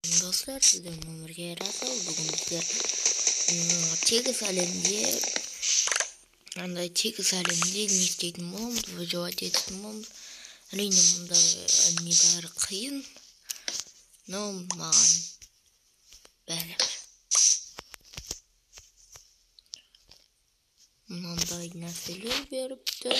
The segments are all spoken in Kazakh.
Dostlar sizden ömürge yarası bugün bizler тегіс әлемде андай тегіс әлемде не істейтін боламыз, выживать ететін боламыз. Әрине мұнда небәрі қиын, но маған бәрібір. Мынандай нәрселер беріпті.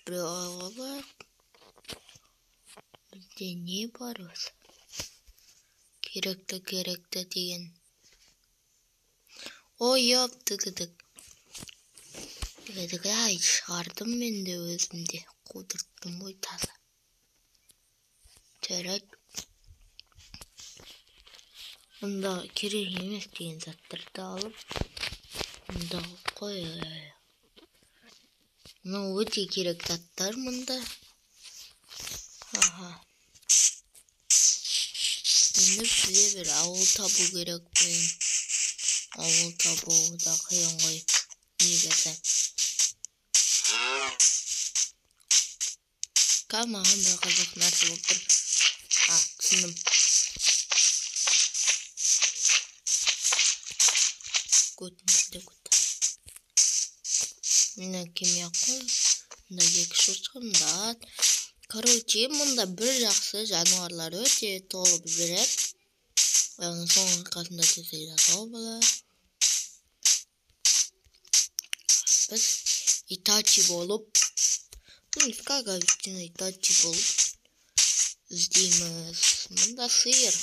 Біреу алып бізде не бар осы? Керекті деген. Ой, тігідік. Ай, шығардым мен де өзімде. Қудырттым ғой таза. Жарайды. Мұнда керек емес деген заттарды алып, мұнда қой. Мынау өте керек заттар мұнда. Енді бізде бір ауыл табу керек пен. Ауыл табу да қиын ғой. Негізі. Маған бір қызық нәрсе болып тұр. Түсіндім. Көтімізде көті. Мына кеме қой. Мында екі шошқында. Короче, мұнда бір жақсы жануарлар өте толып жүреді. Яғни соның арқасында тезірек жасау болады. Біз итачи болып, как обычно итачи болып іздейміз. Мұнда сиыр.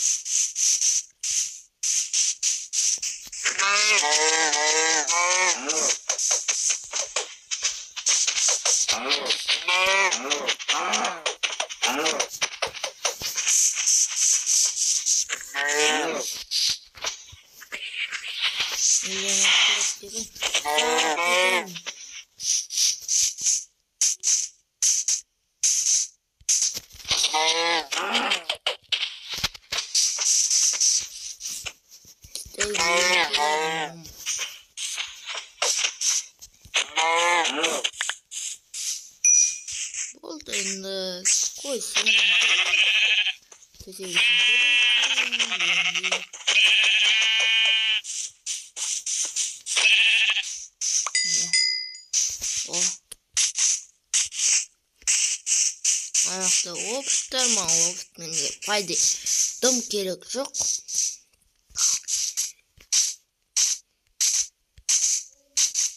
Болды енді қойсын. Аяқты опыттар ма, опытмен пайда дым керек жоқ.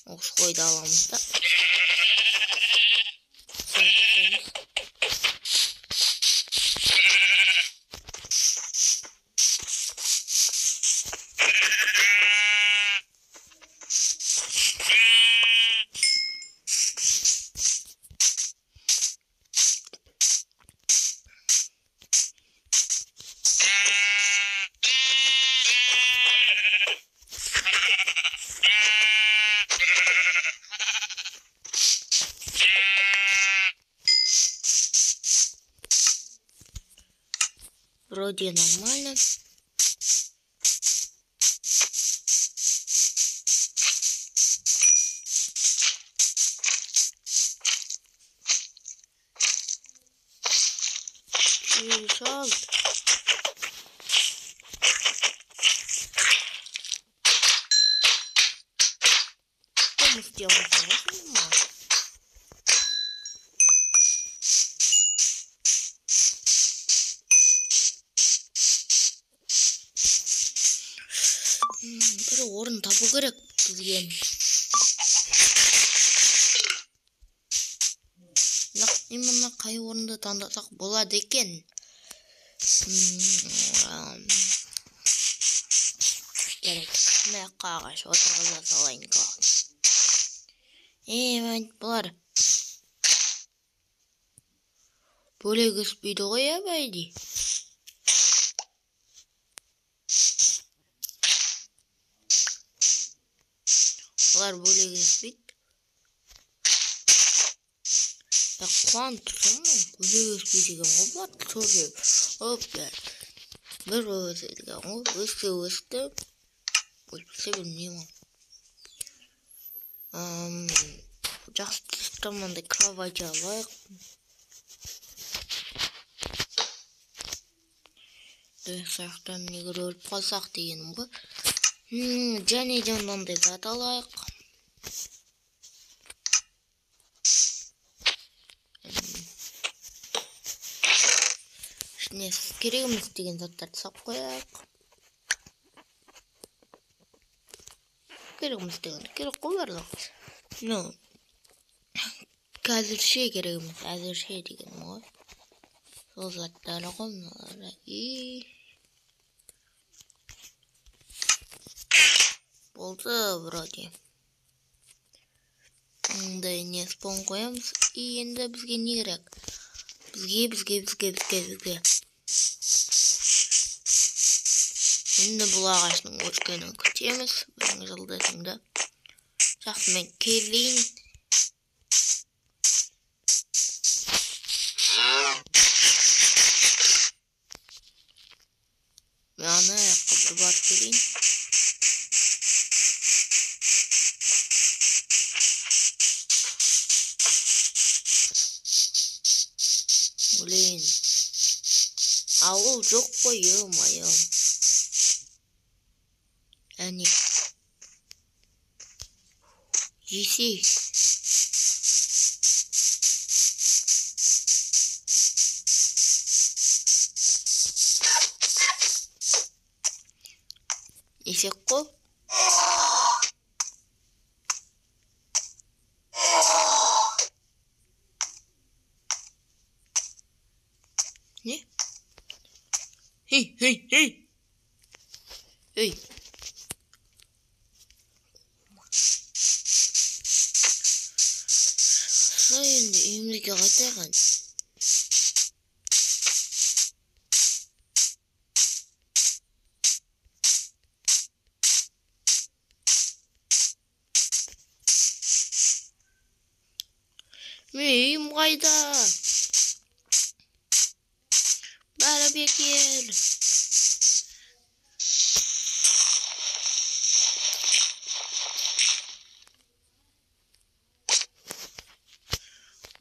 Осы қойды аламыз да. Вроде нормально. Решал. Что мы сделаем? Бір орын табу керек бізге. Мына қай орынды таңдасақ болады екен. Мына ағаш отырғыза салайын. Бұлар бөлек өспейді ғой, абайды. Бұлар бөлек өспейді. Қуан тұрсың мұ? Бөлек өспейді деген ғой, бұлар тұрсың. Бір өспейді деген ғой, өсті. Өспесе білмеймін. жақсы тұстамандай кровать алайық. Сұрақтан егер өліп қалсақ дегенім ғой. Және де мынандай зат алайық. ішіне керек емес деген заттарды сап қояйық. Керек емес деген керек қой барлығы. Қазірше керек емес, әзірше дегенім ғой. Сол заттары ғой мыналары. Болды вроде. Мындай не спон қоямыз. Енді бізге не керек? Бізге. Енді бұл ағаштың өскенін күтеміз. Бірің жылдасында. Жақсы, мен келейін. Мен ана аяққа бір барып келейін. Блин. Ауыл жоқ қой, ё-моё. Әне. Жесей. Есек қой. Не? Эй. Енді үйімізге қайтайық. Мен үйім қайда? Бәрі бекер.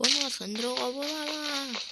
Оны сындыруға бола ма?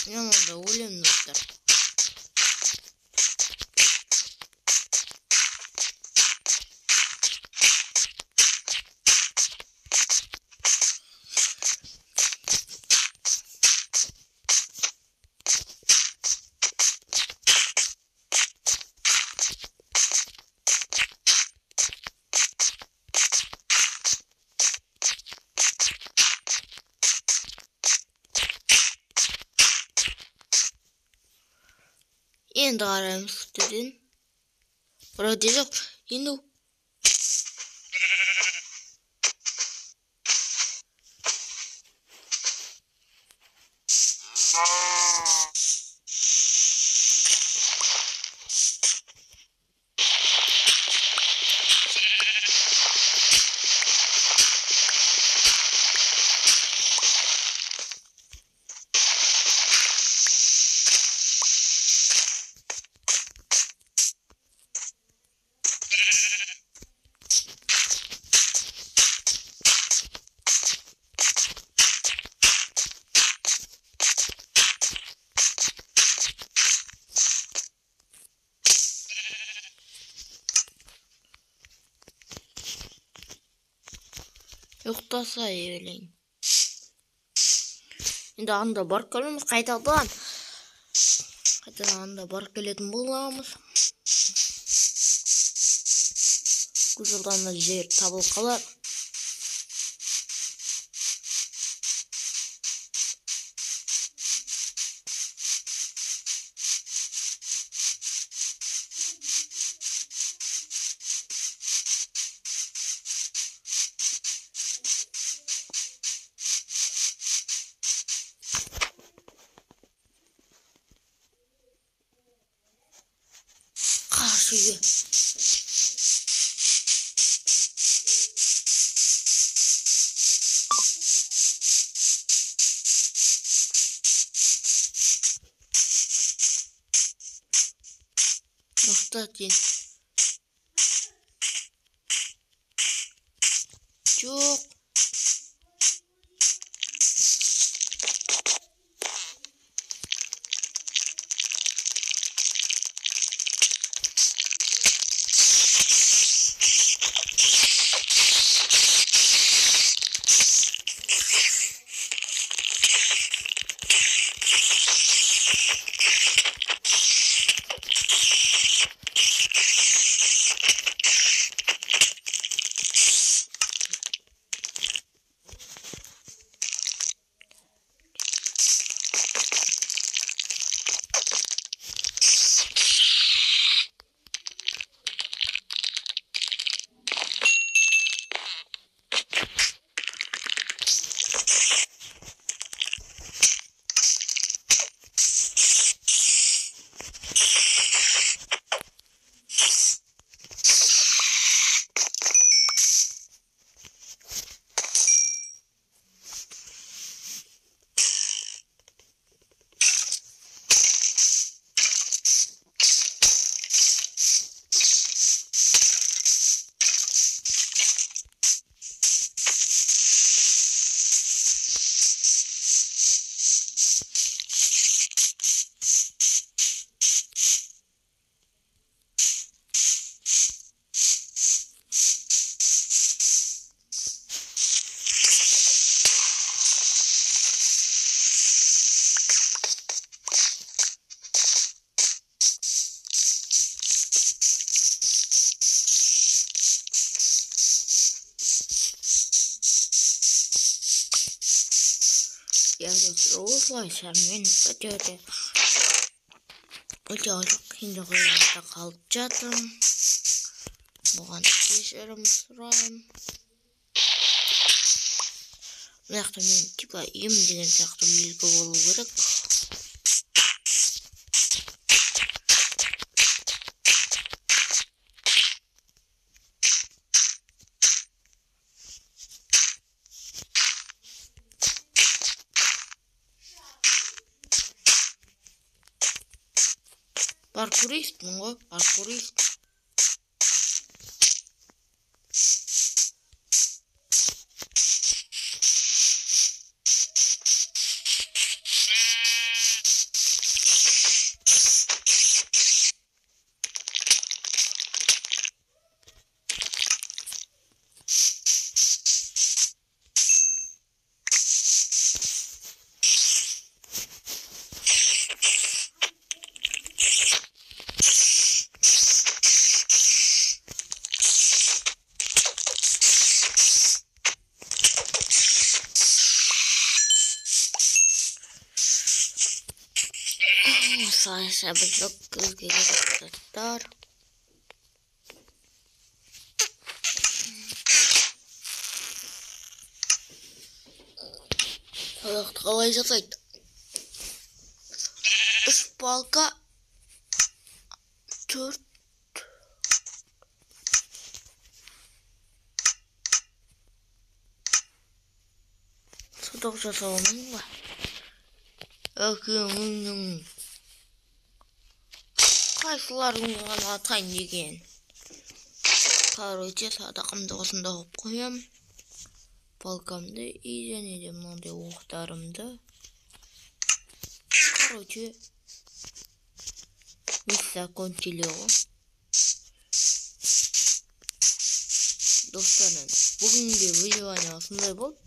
Yanında өлем достар. Енді қараймыз күтуден. Вроде жоқ. Енді ұйықтаса өлейін. Енді анда барып келеміз қайтадан. Қайтадан анда барып келетін боламыз. Гуглдан да жер табылып қалар. Қаршыға. Кстати, жоқ. Я осылайша мен өте қиындықта қалып жатырмын. Бұған кешірім сұраймын. Мына жақта мен типа ем деген сияқты белгі болу керек. Паркуристмін ғой, паркурист. Осылайша біз көзге заттар. Садақты қалай жасайды? 3 палка, 4 садақ жасау алмаймын ба? Әкемнің қайсыларын ғана атайын деген. Короче, садақымды осында қойып қоям. Палкамды и және де мынандай оқтарымды. Короче, мы закончили ғой. Достарым, бүгінгі видеоны осындай болды.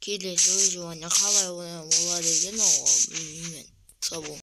келесі выживание қалай болады екен ол білмеймін мен